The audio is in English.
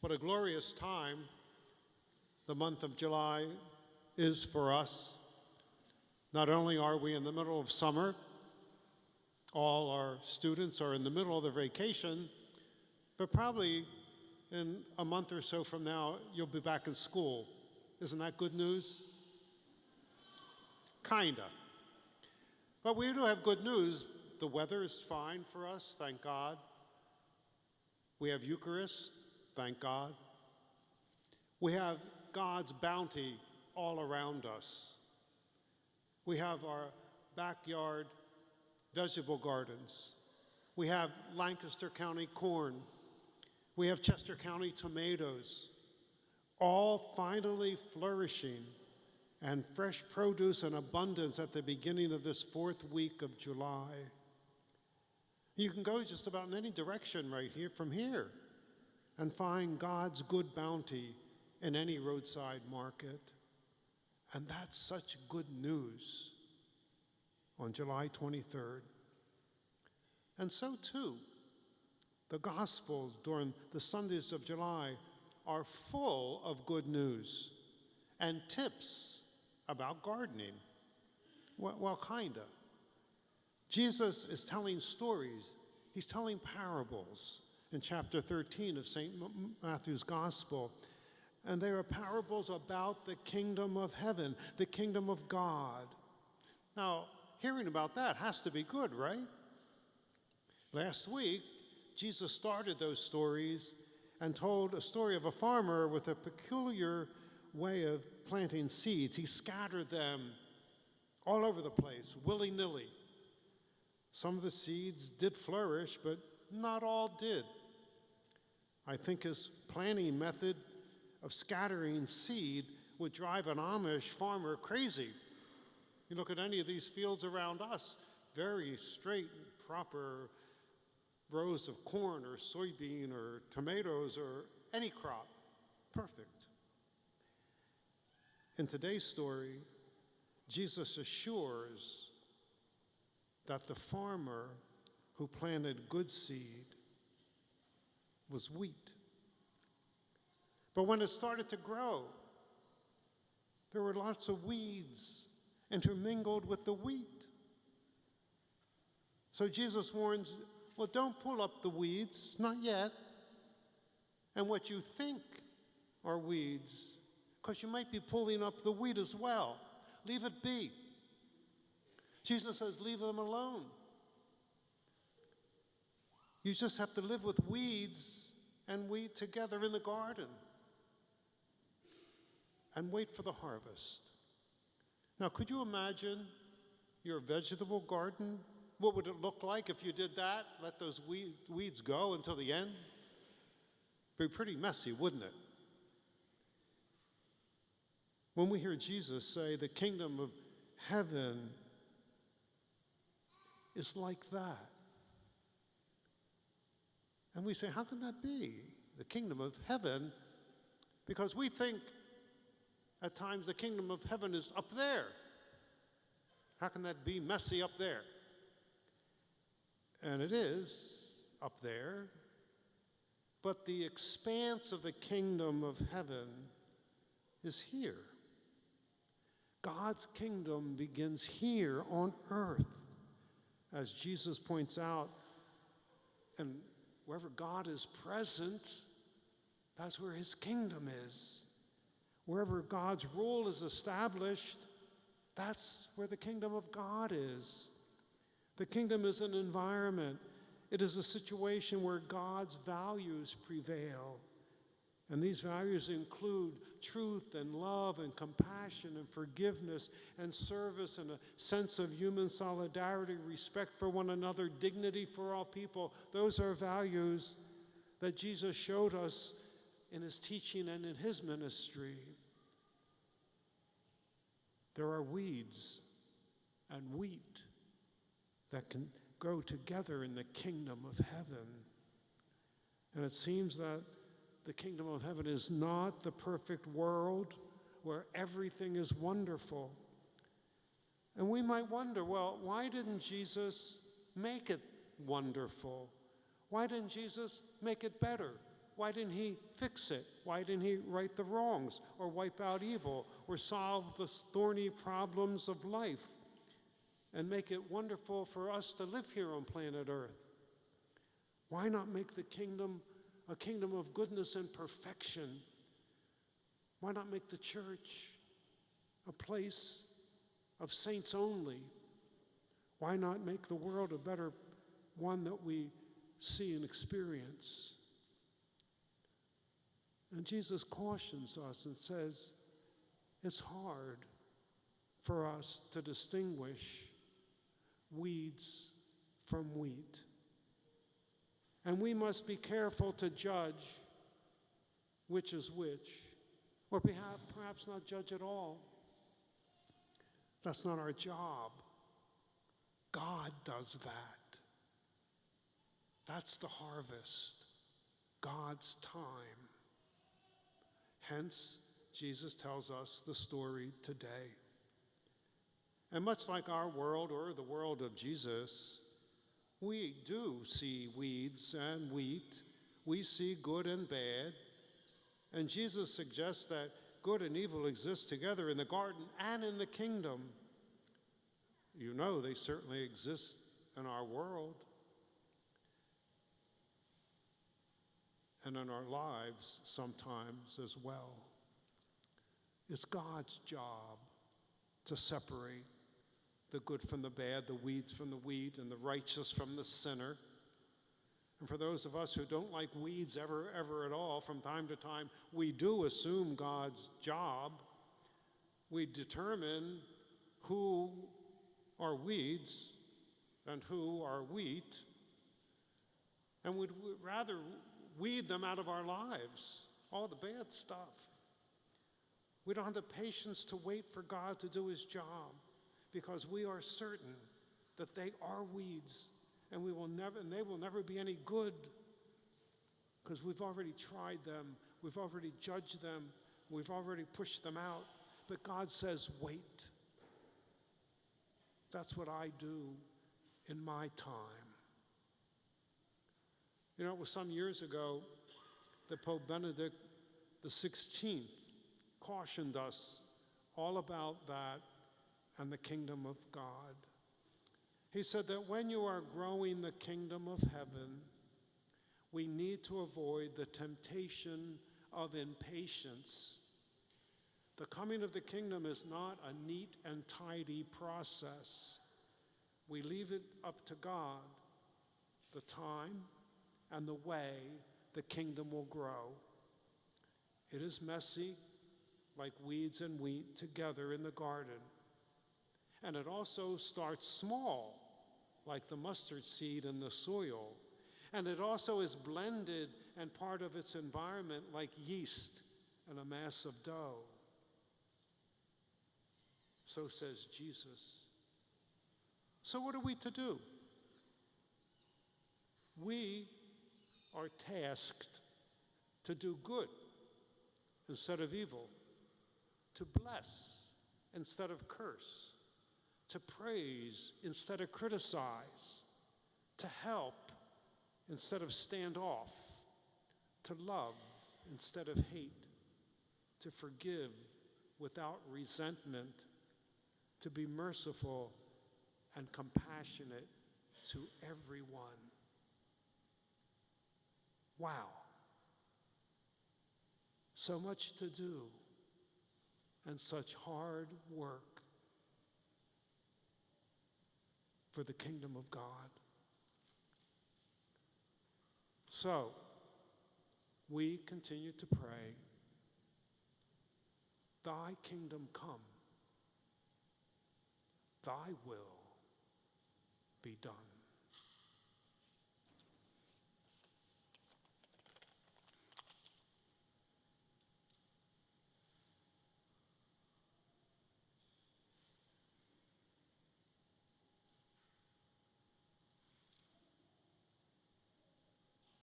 What a glorious time the month of July is for us. Not only are we in the middle of summer, all our students are in the middle of their vacation, but probably in a month or so from now, you'll be back in school. Isn't that good news? Kinda. But we do have good news. The weather is fine for us, thank God. We have Eucharist, thank God. We have God's bounty all around us. We have our backyard vegetable gardens. We have Lancaster County corn. We have Chester County tomatoes, all finally flourishing, and fresh produce in abundance at the beginning of this fourth week of July. You can go just about in any direction right here from here and find God's good bounty in any roadside market. And that's such good news on July 23rd. And so too, the Gospels during the Sundays of July are full of good news and tips about gardening. Well, kinda. Jesus is telling stories. He's telling parables in chapter 13 of St. Matthew's Gospel. And they are parables about the kingdom of heaven, the kingdom of God. Now, hearing about that has to be good, right? Last week, Jesus started those stories and told a story of a farmer with a peculiar way of planting seeds. He scattered them all over the place, willy-nilly. Some of the seeds did flourish, but not all did. I think his planting method of scattering seed would drive an Amish farmer crazy. You look at any of these fields around us, very straight, proper rows of corn or soybean or tomatoes or any crop. Perfect. In today's story, Jesus assures that the farmer who planted good seed was wheat. But when it started to grow, there were lots of weeds intermingled with the wheat. So Jesus warns, well, don't pull up the weeds, not yet. And what you think are weeds, because you might be pulling up the wheat as well. Leave it be. Jesus says, leave them alone. You just have to live with weeds and wheat together in the garden and wait for the harvest. Now, could you imagine your vegetable garden? What would it look like if you did that? Let those weeds go until the end? It'd be pretty messy, wouldn't it? When we hear Jesus say the kingdom of heaven is like that, and we say, how can that be? The kingdom of heaven, because we think at times the kingdom of heaven is up there. How can that be messy up there? And it is up there, but the expanse of the kingdom of heaven is here. God's kingdom begins here on earth, as Jesus points out, and wherever God is present, that's where his kingdom is. Wherever God's rule is established, that's where the kingdom of God is. The kingdom is an environment. It is a situation where God's values prevail. And these values include truth and love and compassion and forgiveness and service and a sense of human solidarity, respect for one another, dignity for all people. Those are values that Jesus showed us in his teaching and in his ministry. There are weeds and wheat that can grow together in the kingdom of heaven. And it seems that the kingdom of heaven is not the perfect world where everything is wonderful. And we might wonder, well, why didn't Jesus make it wonderful? Why didn't Jesus make it better? Why didn't he fix it? Why didn't he right the wrongs or wipe out evil or solve the thorny problems of life and make it wonderful for us to live here on planet Earth? Why not make the kingdom a kingdom of goodness and perfection? Why not make the church a place of saints only? Why not make the world a better one that we see and experience? And Jesus cautions us and says, it's hard for us to distinguish weeds from wheat. And we must be careful to judge which is which, or perhaps not judge at all. That's not our job. God does that. That's the harvest, God's time. Hence, Jesus tells us the story today. And much like our world or the world of Jesus, we do see weeds and wheat. We see good and bad. And Jesus suggests that good and evil exist together in the garden and in the kingdom. You know they certainly exist in our world and in our lives sometimes as well. It's God's job to separate the good from the bad, the weeds from the wheat, and the righteous from the sinner. And for those of us who don't like weeds ever at all, from time to time, we do assume God's job. We determine who are weeds and who are wheat, and we'd rather weed them out of our lives, all the bad stuff. We don't have the patience to wait for God to do his job because we are certain that they are weeds and they will never be any good because we've already tried them, we've already judged them, we've already pushed them out. But God says, wait. That's what I do in my time. You know, it was some years ago that Pope Benedict XVI cautioned us all about that and the kingdom of God. He said that when you are growing the kingdom of heaven, we need to avoid the temptation of impatience. The coming of the kingdom is not a neat and tidy process. We leave it up to God, the time and the way the kingdom will grow. It is messy, like weeds and wheat together in the garden. And it also starts small, like the mustard seed in the soil. And it also is blended and part of its environment like yeast in a mass of dough. So says Jesus. So what are we to do? We are tasked to do good instead of evil, to bless instead of curse, to praise instead of criticize, to help instead of stand off, to love instead of hate, to forgive without resentment, to be merciful and compassionate to everyone. Wow. So much to do and such hard work for the kingdom of God. So, we continue to pray, thy kingdom come, thy will be done.